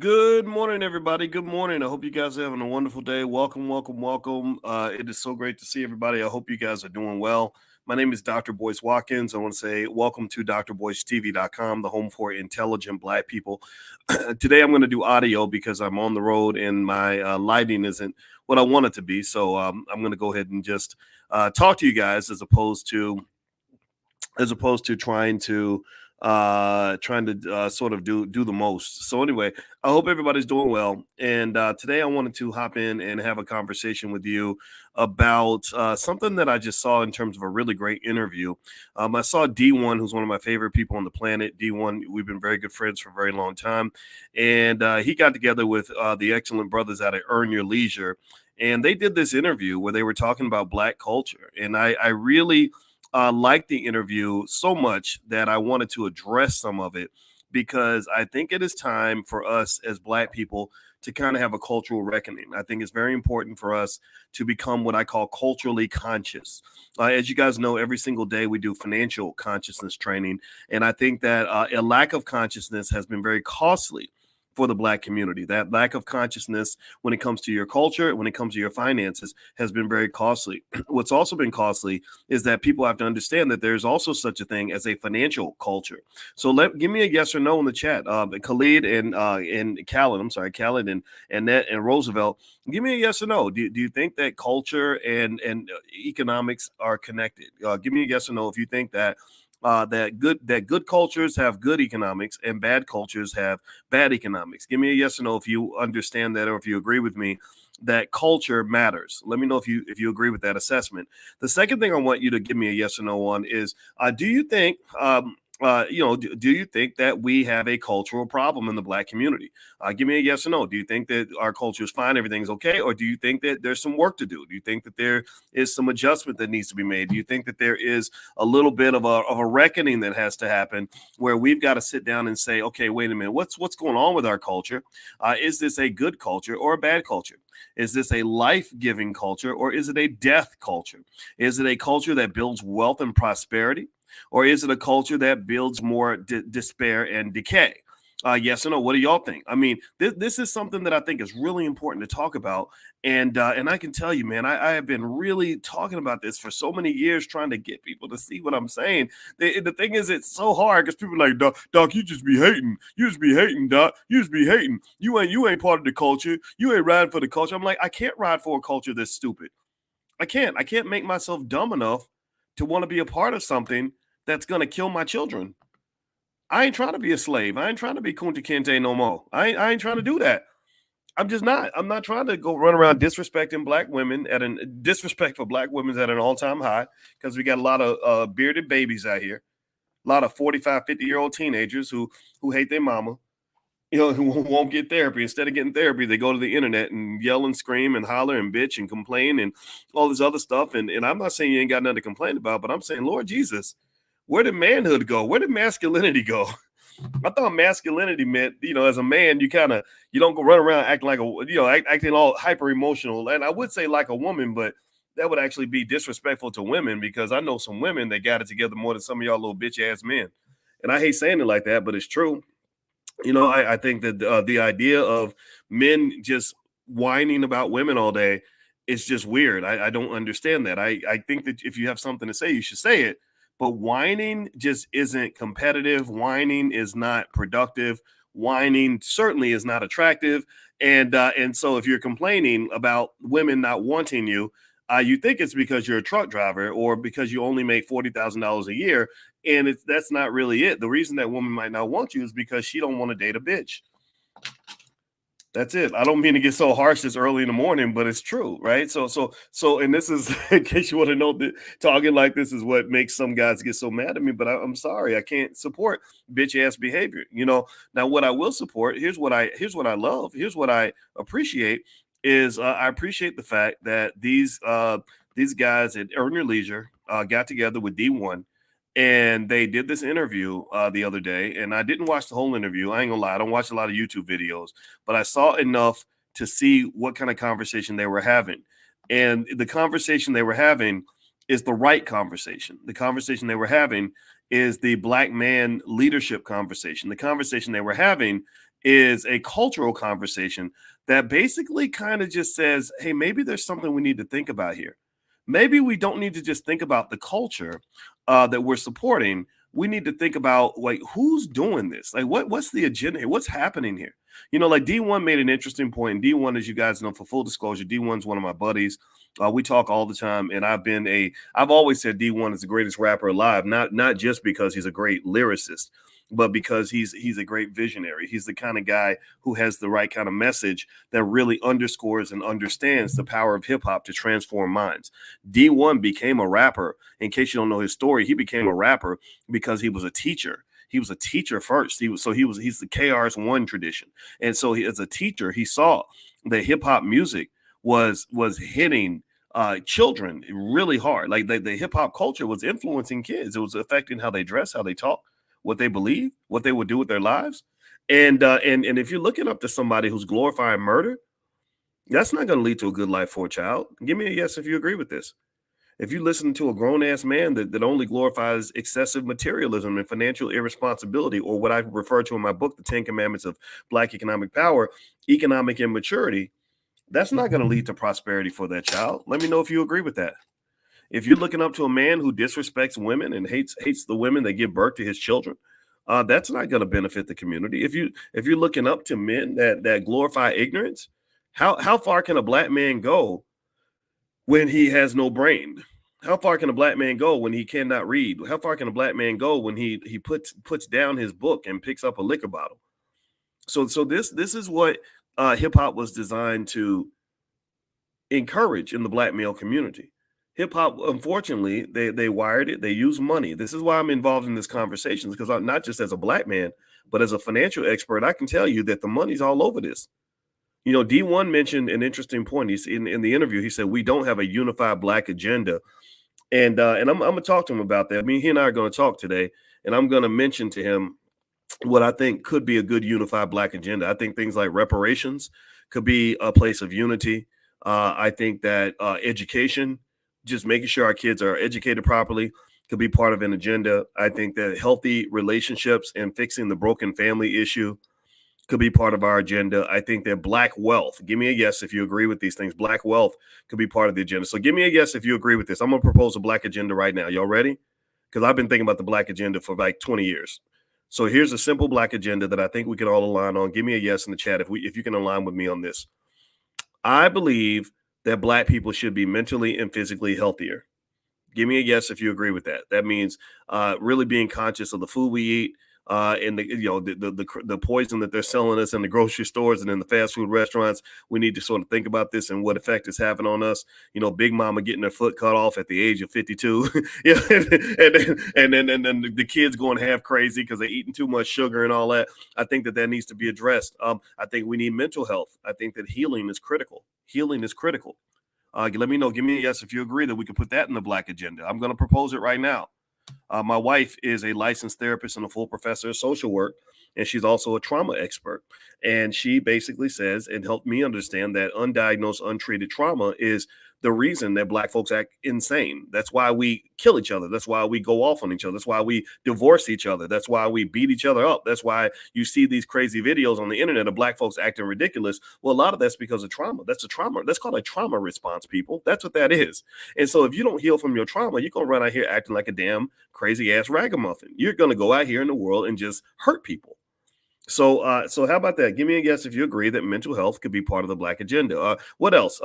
Good morning, everybody. Good morning. I hope you guys are having a wonderful day. Welcome, welcome, welcome. It is so great to see everybody. I hope you guys are doing well. My name is Dr. Boyce Watkins. I want to say welcome to drboycetv.com, the home for intelligent Black people. Today, I'm going to do audio because I'm on the road and my lighting isn't what I want it to be. So I'm going to go ahead and just talk to you guys as opposed to trying to sort of do the most. So anyway, I hope everybody's doing well. And today I wanted to hop in and have a conversation with you about something that I just saw in terms of a really great interview. I saw Dee-1, who's one of my favorite people on the planet. Dee-1, we've been very good friends for a very long time. And he got together with the excellent brothers out of Earn Your Leisure. And they did this interview where they were talking about Black culture. And I really liked the interview so much that I wanted to address some of it because I think it is time for us as Black people to kind of have a cultural reckoning. I think it's very important for us to become what I call culturally conscious. As you guys know, every single day we do financial consciousness training. And I think that a lack of consciousness has been very costly for the Black community. That lack of consciousness when it comes to your culture, when it comes to your finances, has been very costly. What's also been costly is that people have to understand that there's also such a thing as a financial culture. So give me a yes or no in the chat. Khalid and Khaled, I'm sorry, Khaled and Annette and Roosevelt, give me a yes or no. Do you think that culture and economics are connected? Give me a yes or no if you think that that good cultures have good economics and bad cultures have bad economics. Give me a yes or no if you understand that or if you agree with me that culture matters. Let me know if you agree with that assessment. The second thing I want you to give me a yes or no on is do you think do you think that we have a cultural problem in the Black community? Give me a yes or no. Do you think that our culture is fine, everything's okay, or do you think that there's some work to do? Do you think that there is some adjustment that needs to be made? Do you think that there is a little bit of a reckoning that has to happen where we've got to sit down and say, okay, wait a minute, what's going on with our culture? Is this a good culture or a bad culture? Is this a life-giving culture or is it a death culture? Is it a culture that builds wealth and prosperity? Or is it a culture that builds more despair and decay? Yes or no? What do y'all think? I mean, this is something that I think is really important to talk about. And I can tell you, man, I have been really talking about this for so many years, trying to get people to see what I'm saying. The thing is, it's so hard because people are like, Doc, you just be hating. You just be hating, Doc. You just be hating. You ain't part of the culture. You ain't riding for the culture. I'm like, I can't ride for a culture that's stupid. I can't make myself dumb enough to want to be a part of something that's going to kill my children. I ain't trying to be a slave. I ain't trying to be Kunta Kinte no more. I ain't trying to do that. I'm just not. I'm not trying to go run around disrespecting Black women disrespect for Black women at an all-time high because we got a lot of bearded babies out here, a lot of 45, 50-year-old teenagers who hate their mama, who won't get therapy. Instead of getting therapy, they go to the internet and yell and scream and holler and bitch and complain and all this other stuff. And I'm not saying you ain't got nothing to complain about, but I'm saying, Lord Jesus, where did manhood go? Where did masculinity go? I thought masculinity meant, as a man, you don't go run around acting like acting all hyper emotional. And I would say like a woman, but that would actually be disrespectful to women because I know some women that got it together more than some of y'all little bitch ass men. And I hate saying it like that, but it's true. I think that the idea of men just whining about women all day is just weird. I don't understand that. I think that if you have something to say, you should say it. But whining just isn't competitive. Whining is not productive. Whining certainly is not attractive. And so if you're complaining about women not wanting you, you think it's because you're a truck driver or because you only make $40,000 a year. And that's not really it. The reason that woman might not want you is because she don't want to date a bitch. That's it. I don't mean to get so harsh this early in the morning, but it's true, right? So, and this is, in case you want to know, that talking like this is what makes some guys get so mad at me. But I'm sorry, I can't support bitch ass behavior. Now what I will support, here's what I love, here's what I appreciate is I appreciate the fact that these guys at Earn Your Leisure got together with Dee-1. And they did this interview the other day, and I didn't watch the whole interview. I ain't gonna lie, I don't watch a lot of YouTube videos, but I saw enough to see what kind of conversation they were having. And the conversation they were having is the right conversation. The conversation they were having is the Black man leadership conversation. The conversation they were having is a cultural conversation that basically kind of just says, hey, maybe there's something we need to think about here. Maybe we don't need to just think about the culture that we're supporting. We need to think about like who's doing this, like what's the agenda here? What's happening here? Like D1 made an interesting point. And D1, as you guys know, for full disclosure, D1's one of my buddies. We talk all the time, and I've always said D1 is the greatest rapper alive, not just because he's a great lyricist, but because he's a great visionary. He's the kind of guy who has the right kind of message that really underscores and understands the power of hip hop to transform minds. D1 became a rapper. In case you don't know his story, he became a rapper because he was a teacher. He was a teacher first. He's the KRS-One tradition. And so as a teacher, he saw that hip hop music was hitting children really hard. Like the hip hop culture was influencing kids. It was affecting how they dress, how they talk, what they believe, what they would do with their lives. And if you're looking up to somebody who's glorifying murder, that's not going to lead to a good life for a child. Give me a yes if you agree with this. If you listen to a grown-ass man that only glorifies excessive materialism and financial irresponsibility, or what I refer to in my book, The 10 Commandments of Black Economic Power, economic immaturity, that's not going to lead to prosperity for that child. Let me know if you agree with that. If you're looking up to a man who disrespects women and hates the women that give birth to his children, that's not going to benefit the community. If you're looking up to men that glorify ignorance, how far can a black man go when he has no brain? How far can a black man go when he cannot read? How far can a black man go when he puts down his book and picks up a liquor bottle? So this is what hip hop was designed to encourage in the black male community. Hip hop, unfortunately, they wired it. They use money. This is why I'm involved in this conversation, because I'm not just as a black man, but as a financial expert, I can tell you that the money's all over this. D1 mentioned an interesting point. He's in the interview. He said we don't have a unified black agenda, and I'm gonna talk to him about that. I mean, he and I are going to talk today, and I'm going to mention to him what I think could be a good unified black agenda. I think things like reparations could be a place of unity. I think that education, just making sure our kids are educated properly, could be part of an agenda. I think that healthy relationships and fixing the broken family issue could be part of our agenda. I think that black wealth, give me a yes if you agree with these things. Black wealth could be part of the agenda. So give me a yes if you agree with this. I'm going to propose a black agenda right now. Y'all ready? Because I've been thinking about the black agenda for like 20 years. So here's a simple black agenda that I think we can all align on. Give me a yes in the chat if you can align with me on this. I believe that black people should be mentally and physically healthier. Give me a yes if you agree with that. That means really being conscious of the food we eat, and the poison that they're selling us in the grocery stores and in the fast food restaurants. We need to sort of think about this and what effect it's having on us. Big mama getting her foot cut off at the age of 52, yeah, and then the kids going half crazy because they're eating too much sugar and all that. I think that needs to be addressed. I think we need mental health. I think that healing is critical. Healing is critical. Let me know. Give me a yes if you agree that we can put that in the black agenda. I'm going to propose it right now. My wife is a licensed therapist and a full professor of social work, and she's also a trauma expert. And she basically says and helped me understand that undiagnosed, untreated trauma is the reason that black folks act insane. That's why we kill each other. That's why we go off on each other. That's why we divorce each other. That's why we beat each other up. That's why you see these crazy videos on the internet of black folks acting ridiculous. Well, a lot of that's because of trauma. That's a trauma. That's called a trauma response, people. That's what that is. And so if you don't heal from your trauma, you're going to run out here acting like a damn crazy ass ragamuffin. You're going to go out here in the world and just hurt people. So how about that? Give me a guess if you agree that mental health could be part of the black agenda. What else?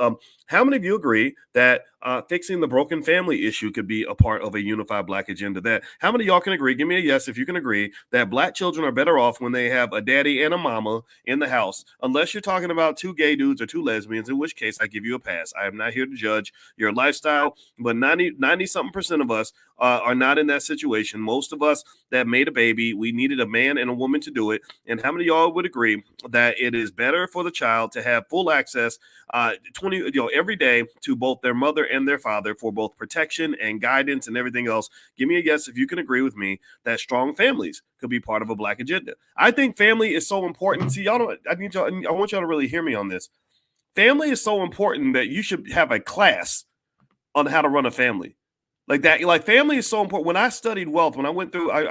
How many of you agree that fixing the broken family issue could be a part of a unified black agenda? How many of y'all can agree? Give me a yes if you can agree that black children are better off when they have a daddy and a mama in the house, unless you're talking about two gay dudes or two lesbians, in which case I give you a pass. I am not here to judge your lifestyle, but 90-something% of us are not in that situation. Most of us that made a baby, we needed a man and a woman to do it. And how many of y'all would agree that it is better for the child to have full access every day to both their mother and their father for both protection and guidance and everything else? Give me a yes if you can agree with me that strong families could be part of a black agenda. I think family is so important. See, I want y'all to really hear me on this. Family is so important that you should have a class on how to run a family. Like that, like family is so important. When I studied wealth, when I went through, I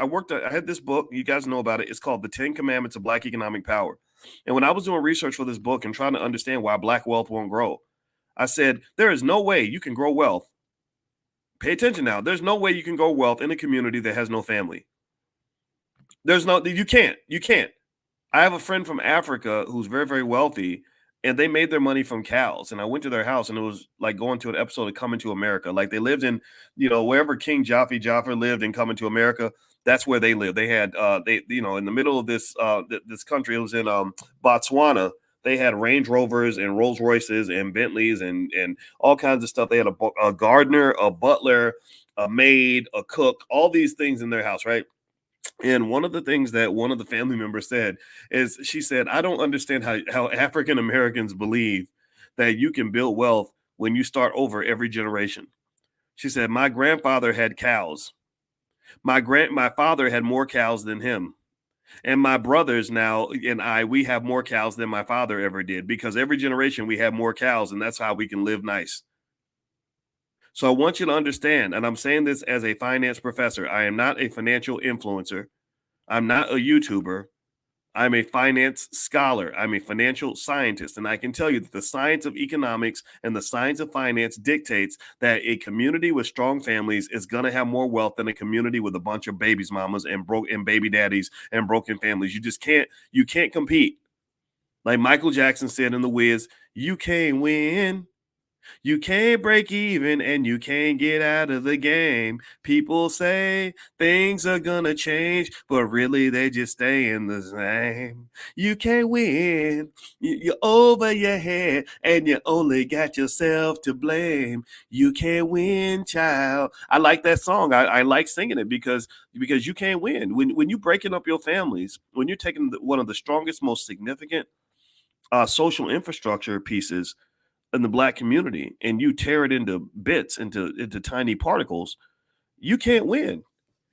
had this book, you guys know about it. It's called The 10 Commandments of Black Economic Power. And when I was doing research for this book and trying to understand why Black wealth won't grow, I said, there is no way you can grow wealth. Pay attention now. There's no way you can grow wealth in a community that has no family. You can't. You can't. I have a friend from Africa who's very, very wealthy, and they made their money from cows. And I went to their house, and it was like going to an episode of Coming to America. Like they lived in, wherever King Jaffe lived in Coming to America. That's where they lived. They had, in the middle of this country, it was in Botswana. They had Range Rovers and Rolls Royces and Bentleys and all kinds of stuff. They had a gardener, a butler, a maid, a cook, all these things in their house, right? And one of the things that one of the family members said is she said, I don't understand how African Americans believe that you can build wealth when you start over every generation. She said, my grandfather had cows. My father had more cows than him. And my brothers now and we have more cows than my father ever did, because every generation we have more cows, and that's how we can live nice. So I want you to understand, and I'm saying this as a finance professor, I am not a financial influencer. I'm not a YouTuber. I'm a finance scholar. I'm a financial scientist. And I can tell you that the science of economics and the science of finance dictates that a community with strong families is going to have more wealth than a community with a bunch of babies, mamas, and baby daddies and broken families. You can't compete. Like Michael Jackson said in The Wiz, you can't win. You can't break even, and you can't get out of the game. People say things are gonna change, but really they just stay in the same. You can't win. You're over your head, and you only got yourself to blame. You can't win, child. I like that song. I like singing it because you can't win. When you're breaking up your families, when you're taking one of the strongest, most significant social infrastructure pieces in the Black community and you tear it into bits, into tiny particles, you can't win.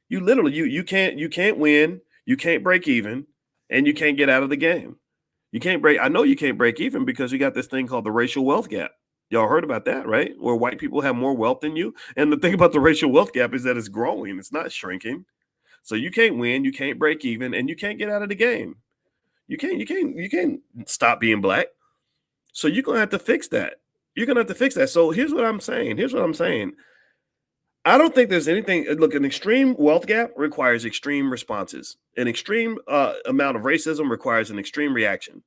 You literally you can't win, you can't break even, and you can't get out of the game. I know you can't break even because you got this thing called the racial wealth gap. Y'all heard about that, right? Where white people have more wealth than you. And the thing about the racial wealth gap is that it's growing, it's not shrinking. So you can't win, you can't break even, and you can't get out of the game. You can't stop being Black. So you're gonna have to fix that. You're gonna have to fix that. So here's what I'm saying. I don't think there's anything. Look, an extreme wealth gap requires extreme responses. An extreme amount of racism requires an extreme reaction.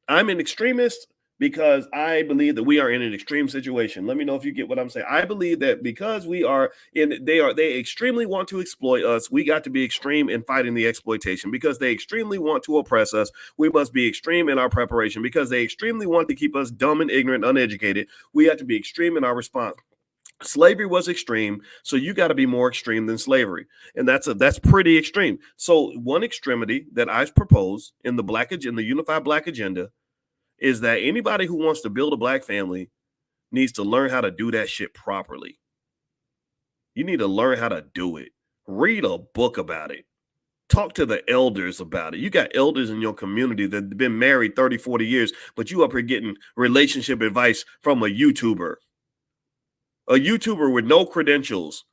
I'm an extremist because I believe that we are in an extreme situation. Let me know if you get what I'm saying. I believe that because they extremely want to exploit us, we got to be extreme in fighting the exploitation. Because they extremely want to oppress us, we must be extreme in our preparation. Because they extremely want to keep us dumb and ignorant, uneducated, we have to be extreme in our response. Slavery was extreme, so you got to be more extreme than slavery, and that's pretty extreme. So one extremity that I propose in the unified Black agenda is that anybody who wants to build a Black family needs to learn how to do that shit properly. You need to learn how to do it. Read a book about it. Talk to the elders about it. You got elders in your community that have been married 30, 40 years, but you up here getting relationship advice from a YouTuber. A YouTuber with no credentials.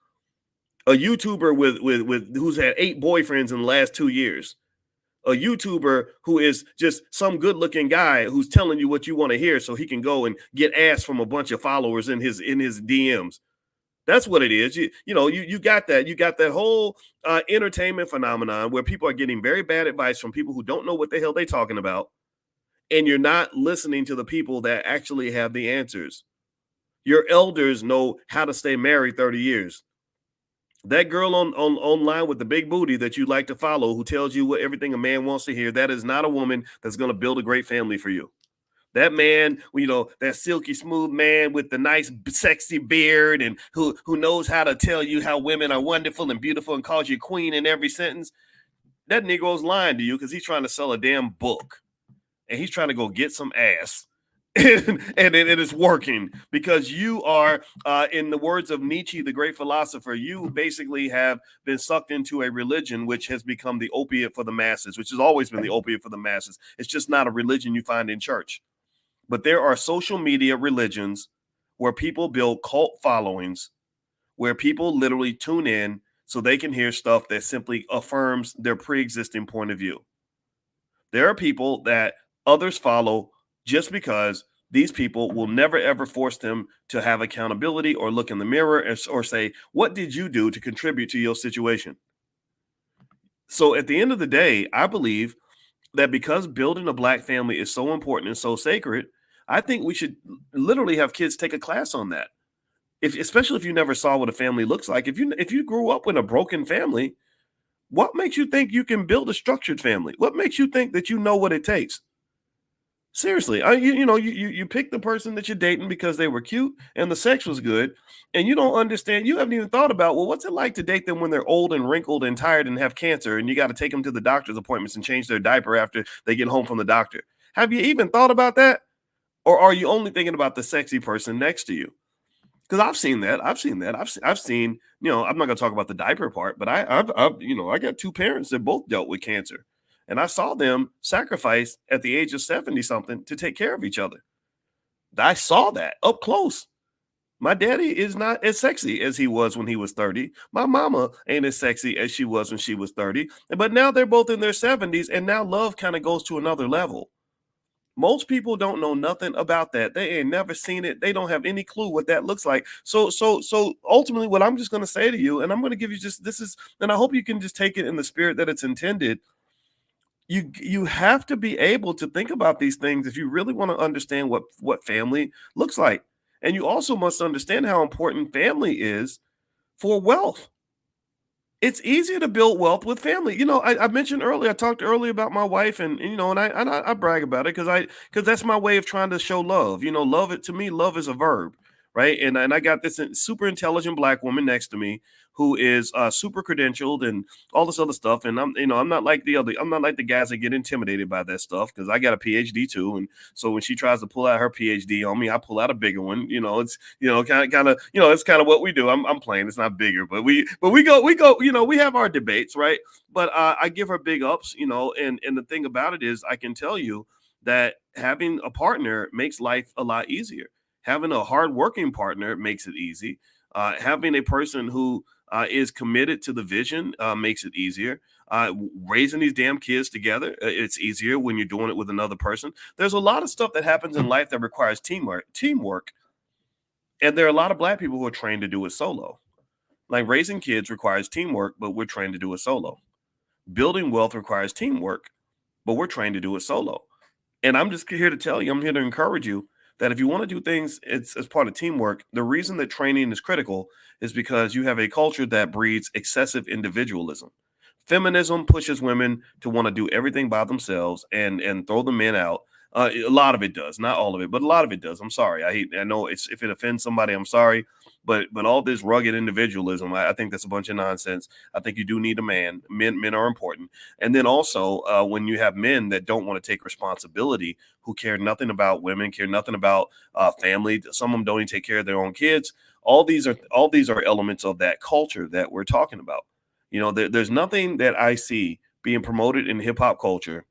A YouTuber with who's had 8 boyfriends in the last 2 years. A YouTuber who is just some good-looking guy who's telling you what you want to hear so he can go and get ass from a bunch of followers in his DMs. That's what it is. You got that. You got that whole entertainment phenomenon where people are getting very bad advice from people who don't know what the hell they're talking about, and you're not listening to the people that actually have the answers. Your elders know how to stay married 30 years. That girl online with the big booty that you like to follow, who tells you what everything a man wants to hear, that is not a woman that's going to build a great family for you. That man, that silky smooth man with the nice sexy beard and who knows how to tell you how women are wonderful and beautiful and calls you queen in every sentence, that Negro's lying to you because he's trying to sell a damn book and he's trying to go get some ass. and it is working because you are, in the words of Nietzsche, the great philosopher, you basically have been sucked into a religion which has become the opiate for the masses, which has always been the opiate for the masses. It's just not a religion you find in church. But there are social media religions where people build cult followings, where people literally tune in so they can hear stuff that simply affirms their pre-existing point of view. There are people that others follow just because these people will never ever force them to have accountability or look in the mirror or say, what did you do to contribute to your situation? So at the end of the day, I believe that because building a black family is so important and so sacred, I think we should literally have kids take a class on that. If especially if you never saw what a family looks like. If you grew up in a broken family, what makes you think you can build a structured family? What makes you think that you know what it takes? Seriously, you pick the person that you're dating because they were cute and the sex was good, and you don't understand. You haven't even thought about, well, what's it like to date them when they're old and wrinkled and tired and have cancer, and you got to take them to the doctor's appointments and change their diaper after they get home from the doctor. Have you even thought about that, or are you only thinking about the sexy person next to you? Because I've seen that. I've seen that. I've seen. I'm not gonna talk about the diaper part, but I got two parents that both dealt with cancer, and I saw them sacrifice at the age of 70 something to take care of each other. I saw that up close. My daddy is not as sexy as he was when he was 30. My mama ain't as sexy as she was when she was 30. But now they're both in their 70s, and now love kind of goes to another level. Most people don't know nothing about that. They ain't never seen it. They don't have any clue what that looks like. So ultimately, what I'm just going to say to you, and I'm going to give you just this is, and I hope you can just take it in the spirit that it's intended. You have to be able to think about these things if you really want to understand what family looks like, and you also must understand how important family is for wealth. It's easier to build wealth with family. I mentioned earlier, I talked earlier about my wife, and I brag about it because that's my way of trying to show love. Love it to me, love is a verb, right? And I got this super intelligent black woman next to me who is super credentialed and all this other stuff. And I'm not like I'm not like the guys that get intimidated by that stuff because I got a PhD too. And so when she tries to pull out her PhD on me, I pull out a bigger one. It's it's kind of what we do. I'm playing. It's not bigger, but we go. We have our debates, right? But I give her big ups. And the thing about it is, I can tell you that having a partner makes life a lot easier. Having a hardworking partner makes it easy. Having a person who is committed to the vision makes it easier. Raising these damn kids together, it's easier when you're doing it with another person. There's a lot of stuff that happens in life that requires teamwork, and there are a lot of black people who are trained to do it solo. Like raising kids requires teamwork, but we're trained to do it solo. Building wealth requires teamwork, but we're trained to do it solo. And I'm just here to tell you, I'm here to encourage you that if you want to do things as part of teamwork, the reason that training is critical is because you have a culture that breeds excessive individualism. Feminism pushes women to want to do everything by themselves and throw the men out. A lot of it does, not all of it, but a lot of it does. I'm sorry. I know it's if it offends somebody, I'm sorry. But all this rugged individualism, I think that's a bunch of nonsense. I think you do need a man. Men are important. And then also when you have men that don't want to take responsibility, who care nothing about women, care nothing about family. Some of them don't even take care of their own kids. All these are elements of that culture that we're talking about. There's nothing that I see being promoted in hip hop culture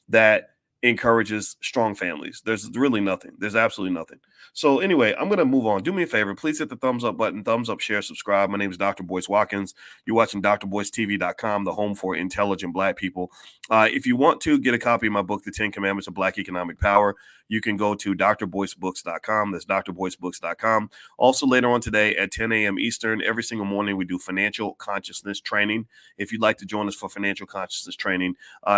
that encourages strong families. There's really nothing. There's absolutely nothing. So anyway, I'm going to move on. Do me a favor. Please hit the thumbs up button, thumbs up, share, subscribe. My name is Dr. Boyce Watkins. You're watching drboycetv.com, the home for intelligent black people. If you want to get a copy of my book, The 10 Commandments of Black Economic Power, you can go to drboycebooks.com. That's drboycebooks.com. Also later on today at 10 a.m. Eastern, every single morning we do financial consciousness training. If you'd like to join us for financial consciousness training,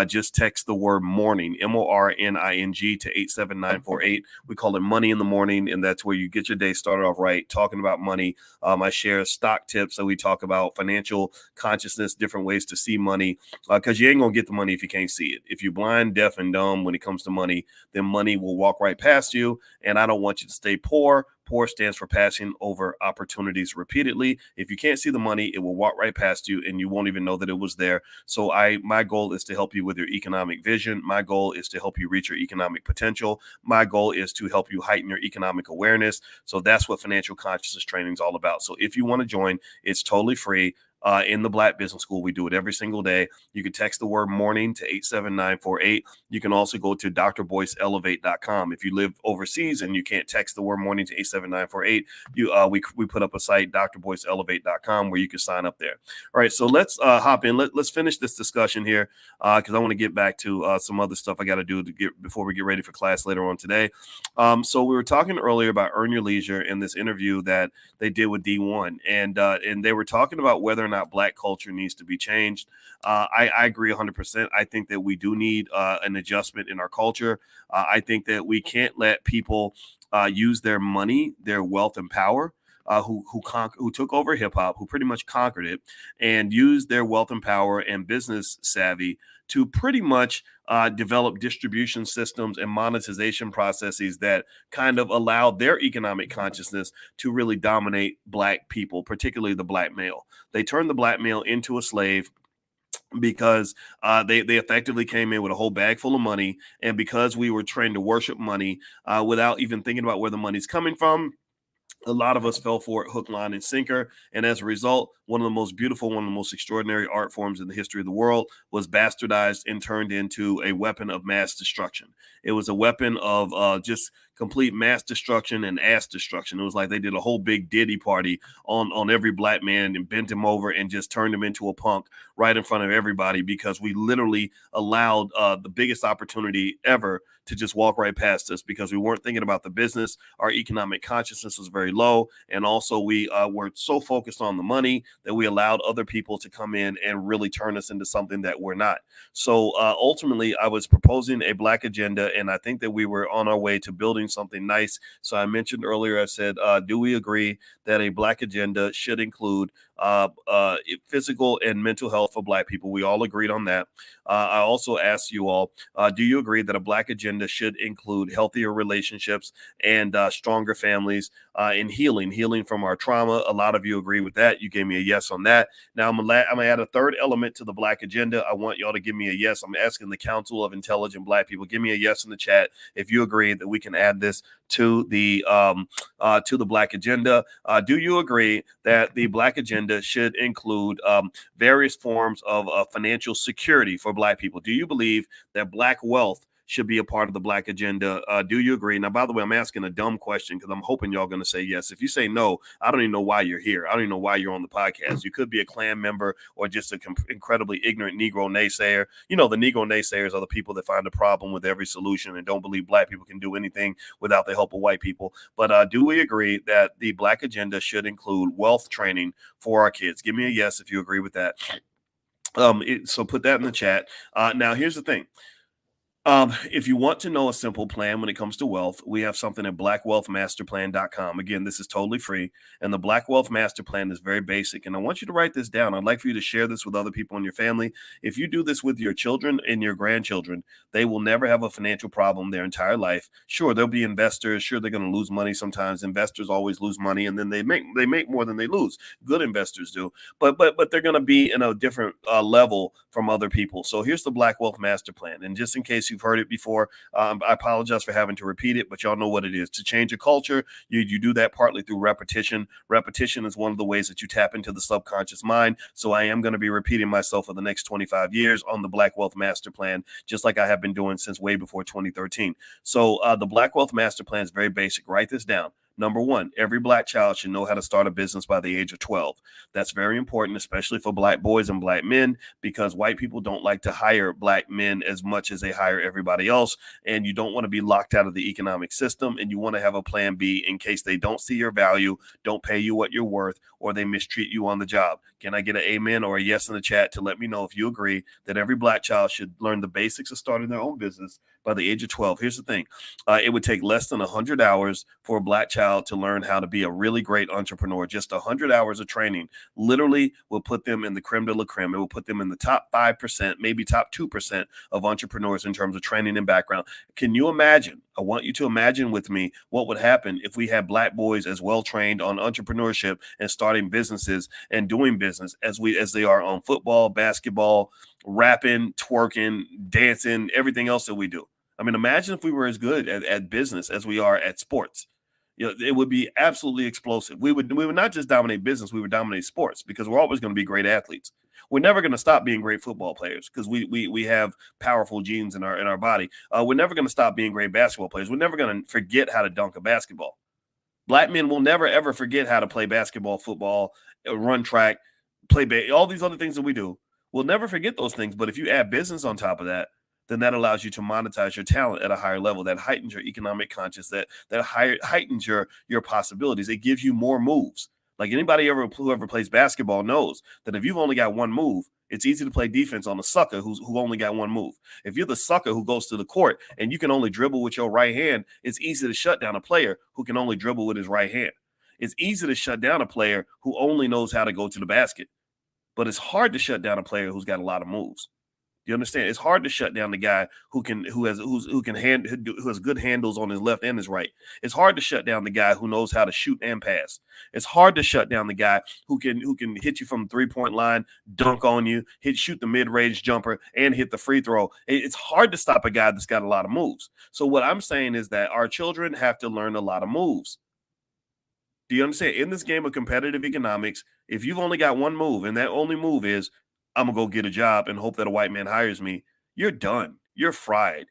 just text the word morning, MORNING, to 87948. We call it Money in the Morning, and that's where you get your day started off right, talking about money. I share stock tips, so we talk about financial consciousness, different ways to see money, because you ain't going to get the money if you can't see it. If you're blind, deaf, and dumb when it comes to money, then money will walk right past you, and I don't want you to stay poor. Poor stands for passing over opportunities repeatedly. If you can't see the money, it will walk right past you and you won't even know that it was there. So my goal is to help you with your economic vision. My goal is to help you reach your economic potential. My goal is to help you heighten your economic awareness. So that's what financial consciousness training is all about. So if you want to join, it's totally free. in the Black Business School. We do it every single day. You can text the word morning to 87948. You can also go to drboyceelevate.com. If you live overseas and you can't text the word morning to 87948, we put up a site, drboyceelevate.com, where you can sign up there. All right, so let's hop in. Let's finish this discussion here because I want to get back to some other stuff I got to do before we get ready for class later on today. So we were talking earlier about Earn Your Leisure in this interview that they did with Dee-1, and they were talking about whether or not Black culture needs to be changed. I agree 100%. I think that we do need an adjustment in our culture. I think that we can't let people use their money, their wealth, and power. Who took over hip hop, who pretty much conquered it, and used their wealth and power and business savvy to pretty much develop distribution systems and monetization processes that kind of allow their economic consciousness to really dominate Black people, particularly the Black male. They turned the Black male into a slave because they effectively came in with a whole bag full of money, and because we were trained to worship money without even thinking about where the money's coming from. A lot of us fell for it hook, line, and sinker. And as a result, one of the most beautiful, one of the most extraordinary art forms in the history of the world was bastardized and turned into a weapon of mass destruction. It was a weapon of just complete mass destruction and ass destruction. It was like they did a whole big Diddy party on every Black man and bent him over and just turned him into a punk right in front of everybody, because we literally allowed the biggest opportunity ever to just walk right past us because we weren't thinking about the business. Our economic consciousness was very low. And also we were so focused on the money that we allowed other people to come in and really turn us into something that we're not. So ultimately, I was proposing a Black agenda, and I think that we were on our way to building something nice. So I mentioned earlier, I said, do we agree that a Black agenda should include physical and mental health for Black people? We all agreed on that. I also asked you all, do you agree that a Black agenda should include healthier relationships and stronger families and healing from our trauma? A lot of you agree with that. You gave me a yes on that. Now I'm gonna add a third element to the Black agenda. I want y'all to give me a yes. I'm asking the Council of Intelligent Black People, give me a yes in the chat if you agree that we can add this to the Black agenda. Do you agree that the Black agenda should include various forms of financial security for Black people? Do you believe that Black wealth should be a part of the Black agenda? Do you agree? Now, by the way, I'm asking a dumb question because I'm hoping y'all going to say yes. If you say no, I don't even know why you're here. I don't even know why you're on the podcast. You could be a Klan member or just an incredibly ignorant Negro naysayer. You know, the Negro naysayers are the people that find a problem with every solution and don't believe Black people can do anything without the help of white people. But do we agree that the Black agenda should include wealth training for our kids? Give me a yes if you agree with that. So put that in the chat. Now, here's the thing. If you want to know a simple plan when it comes to wealth, we have something at blackwealthmasterplan.com. Again, this is totally free. And the Black Wealth Master Plan is very basic. And I want you to write this down. I'd like for you to share this with other people in your family. If you do this with your children and your grandchildren, they will never have a financial problem their entire life. Sure, there'll be investors. Sure, they're going to lose money sometimes. Investors always lose money, and then they make more than they lose. Good investors do. But they're going to be in a different level from other people. So here's the Black Wealth Master Plan. And just in case you've heard it before, I apologize for having to repeat it, but y'all know what it is. To change a culture, you do that partly through repetition. Repetition is one of the ways that you tap into the subconscious mind. So I am going to be repeating myself for the next 25 years on the Black Wealth Master Plan, just like I have been doing since way before 2013. So the Black Wealth Master Plan is very basic. Write this down. Number one, every Black child should know how to start a business by the age of 12. That's very important, especially for Black boys and Black men, because white people don't like to hire Black men as much as they hire everybody else. And you don't want to be locked out of the economic system. And you want to have a plan B in case they don't see your value, don't pay you what you're worth, or they mistreat you on the job. Can I get an amen or a yes in the chat to let me know if you agree that every Black child should learn the basics of starting their own business by the age of 12? Here's the thing. It would take less than 100 hours for a Black child to learn how to be a really great entrepreneur. Just 100 hours of training literally will put them in the creme de la creme. It will put them in the top 5%, maybe top 2% of entrepreneurs in terms of training and background. Can you imagine? I want you to imagine with me what would happen if we had Black boys as well trained on entrepreneurship and starting businesses and doing business as they are on football, basketball, rapping, twerking, dancing, everything else that we do. I mean, imagine if we were as good at business as we are at sports. It would be absolutely explosive. We would not just dominate business, we would dominate sports because we're always going to be great athletes. We're never going to stop being great football players because we have powerful genes in our body. We're never going to stop being great basketball players. We're never going to forget how to dunk a basketball. Black men will never ever forget how to play basketball, football, run track, all these other things that we do. We'll never forget those things. But if you add business on top of that, then that allows you to monetize your talent at a higher level. That heightens your economic conscious. That heightens your possibilities. It gives you more moves. Like anybody who ever plays basketball knows that if you've only got one move, it's easy to play defense on a sucker who only got one move. If you're the sucker who goes to the court and you can only dribble with your right hand, it's easy to shut down a player who can only dribble with his right hand. It's easy to shut down a player who only knows how to go to the basket, but it's hard to shut down a player who's got a lot of moves. You understand? It's hard to shut down the guy who has good handles on his left and his right. It's hard to shut down the guy who knows how to shoot and pass. It's hard to shut down the guy who can hit you from the 3-point line, dunk on you, shoot the mid-range jumper, and hit the free throw. It's hard to stop a guy that's got a lot of moves. So what I'm saying is that our children have to learn a lot of moves. Do you understand? In this game of competitive economics, if you've only got one move and that only move is I'm going to go get a job and hope that a white man hires me, you're done. You're fried.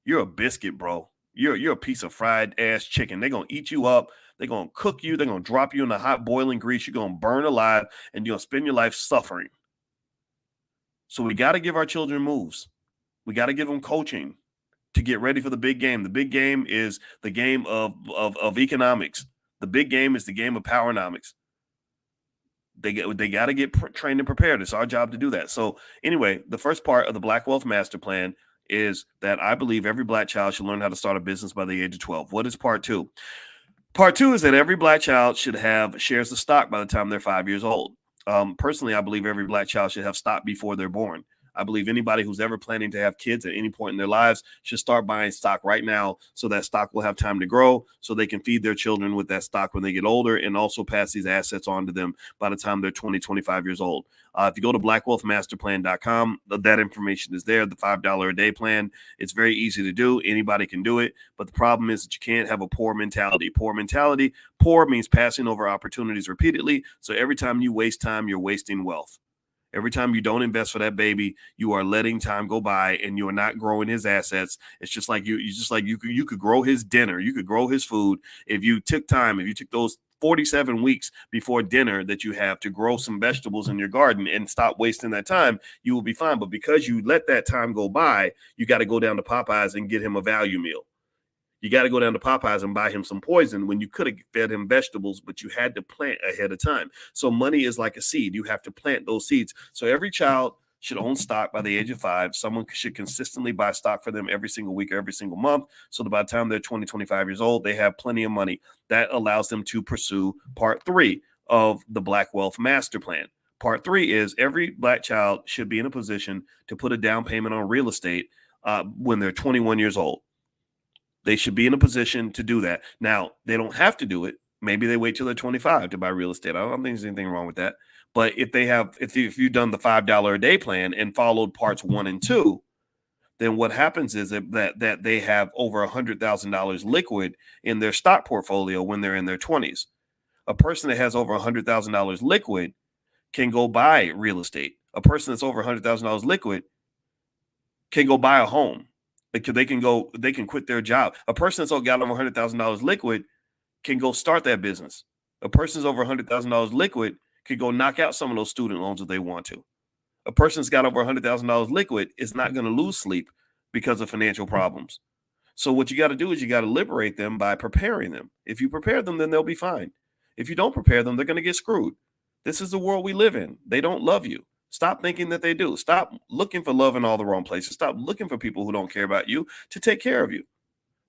You're a biscuit, bro. You're a piece of fried ass chicken. They're going to eat you up. They're going to cook you. They're going to drop you in the hot boiling grease. You're going to burn alive and you're going to spend your life suffering. So we got to give our children moves. We got to give them coaching to get ready for the big game. The big game is the game of economics. The big game is the game of powernomics. They got to get trained and prepared. It's our job to do that. So anyway, the first part of the Black Wealth Master Plan is that I believe every Black child should learn how to start a business by the age of 12. What is part two? Part two is that every Black child should have shares of stock by the time they're 5 years old. Personally, I believe every Black child should have stock before they're born. I believe anybody who's ever planning to have kids at any point in their lives should start buying stock right now so that stock will have time to grow so they can feed their children with that stock when they get older and also pass these assets on to them by the time they're 20, 25 years old. If you go to blackwealthmasterplan.com, that information is there, the $5 a day plan. It's very easy to do. Anybody can do it. But the problem is that you can't have a poor mentality. Poor means passing over opportunities repeatedly. So every time you waste time, you're wasting wealth. Every time you don't invest for that baby, you are letting time go by and you are not growing his assets. It's just like you could grow his dinner. You could grow his food. If you took those 47 weeks before dinner that you have to grow some vegetables in your garden and stop wasting that time, you will be fine. But because you let that time go by, you got to go down to Popeyes and get him a value meal. You got to go down to Popeyes and buy him some poison when you could have fed him vegetables, but you had to plant ahead of time. So money is like a seed. You have to plant those seeds. So every child should own stock by the age of 5. Someone should consistently buy stock for them every single week or every single month. So that by the time they're 20, 25 years old, they have plenty of money. That allows them to pursue part 3 of the Black Wealth Master Plan. Part 3 is every Black child should be in a position to put a down payment on real estate when they're 21 years old. They should be in a position to do that. Now, they don't have to do it. Maybe they wait till they're 25 to buy real estate. I don't think there's anything wrong with that. But if you've done the $5 a day plan and followed parts 1 and 2, then what happens is that they have over $100,000 liquid in their stock portfolio when they're in their 20s. A person that has over $100,000 liquid can go buy real estate. A person that's over $100,000 liquid can go buy a home. They can quit their job. A person that's got over $100,000 liquid can go start that business. A person's over $100,000 liquid can go knock out some of those student loans if they want to. A person's got over $100,000 liquid is not going to lose sleep because of financial problems. So what you got to do is you got to liberate them by preparing them. If you prepare them, then they'll be fine. If you don't prepare them, they're going to get screwed. This is the world we live in. They don't love you. Stop thinking that they do. Stop looking for love in all the wrong places. Stop looking for people who don't care about you to take care of you.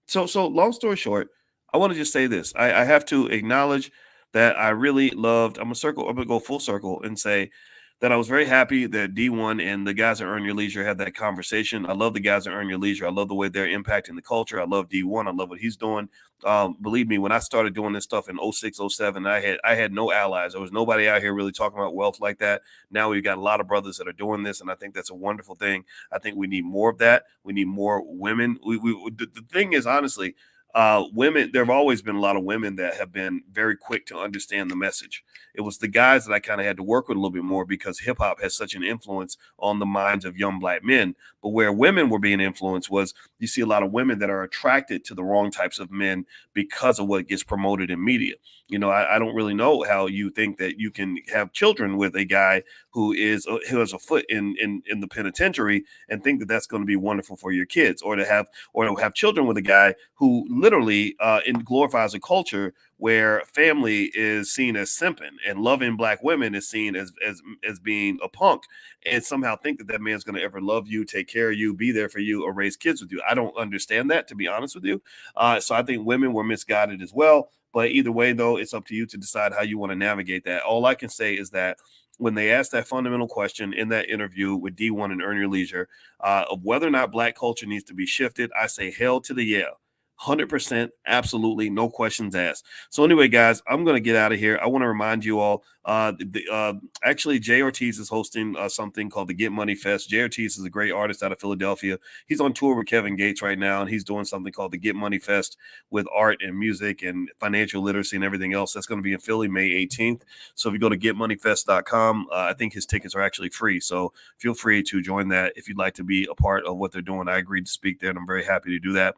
So long story short, I want to just say this. I have to acknowledge that I really loved, I'm going to go full circle and say that I was very happy that Dee-1 and the guys at Earn Your Leisure had that conversation. I love the guys at Earn Your Leisure. I love the way they're impacting the culture. I love Dee-1. I love what he's doing. Believe me, when I started doing this stuff in 06, 07, I had no allies. There was nobody out here really talking about wealth like that. Now we've got a lot of brothers that are doing this, and I think that's a wonderful thing. I think we need more of that. We need more women. The thing is, honestly, women, there have always been a lot of women that have been very quick to understand the message. It was the guys that I kind of had to work with a little bit more because hip hop has such an influence on the minds of young black men. But where women were being influenced was you see a lot of women that are attracted to the wrong types of men because of what gets promoted in media. You know, I don't really know how you think that you can have children with a guy who has a foot in the penitentiary and think that that's going to be wonderful for your kids, or to have children with a guy who literally glorifies a culture where family is seen as simping and loving black women is seen as being a punk, and somehow think that that man's going to ever love you, take care of you, be there for you, or raise kids with you. I don't understand that, to be honest with you. So I think women were misguided as well. But either way, though, it's up to you to decide how you want to navigate that. All I can say is that when they asked that fundamental question in that interview with Dee-1 and Earn Your Leisure of whether or not black culture needs to be shifted, I say hell to the yeah. 100%, absolutely, no questions asked. So anyway, guys, I'm going to get out of here. I want to remind you all, actually, Jay Ortiz is hosting something called the Get Money Fest. Jay Ortiz is a great artist out of Philadelphia. He's on tour with Kevin Gates right now, and he's doing something called the Get Money Fest with art and music and financial literacy and everything else. That's going to be in Philly, May 18th. So if you go to getmoneyfest.com, I think his tickets are actually free. So feel free to join that if you'd like to be a part of what they're doing. I agreed to speak there, and I'm very happy to do that.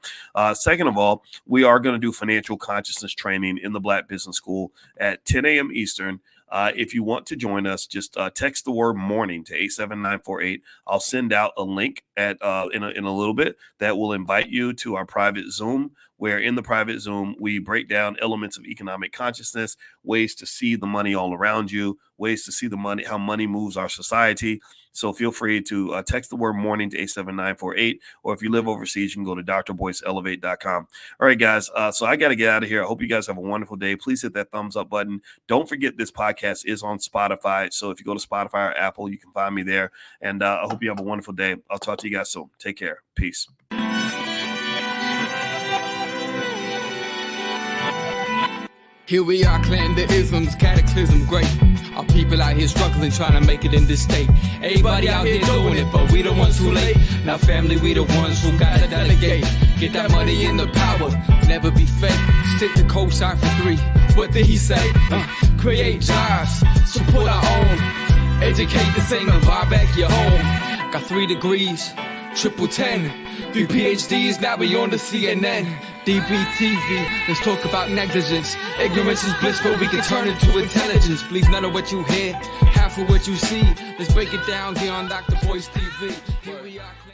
Second of all, we are going to do financial consciousness training in the Black Business School at 10 a.m. Eastern. If you want to join us, just text the word morning to 87948. I'll send out a link in a little bit that will invite you to our private Zoom, where in the private Zoom, we break down elements of economic consciousness, ways to see the money all around you, ways to see the money, how money moves our society. So feel free to text the word morning to 87948, or if you live overseas, you can go to drboyceelevate.com. All right, guys. So I got to get out of here. I hope you guys have a wonderful day. Please hit that thumbs up button. Don't forget this podcast is on Spotify. So if you go to Spotify or Apple, you can find me there. And I hope you have a wonderful day. I'll talk to you guys soon. Take care. Peace. Here we are, clan the isms, cataclysm, great. Our people out here struggling, trying to make it in this state. Everybody out here doing it, but we the ones who late. Now family, we the ones who gotta delegate. Get that money in the power, never be fake. Stick to cosign for 3. What did he say? Create jobs, support our own. Educate the same and buy back your home. Got 3 degrees, triple 10. 3 PhDs, now we on the CNN. DBTV, let's talk about negligence. Ignorance is bliss, but we can turn it to intelligence. Believe none of what you hear, half of what you see. Let's break it down here on Dr. Boyce TV. Here we are.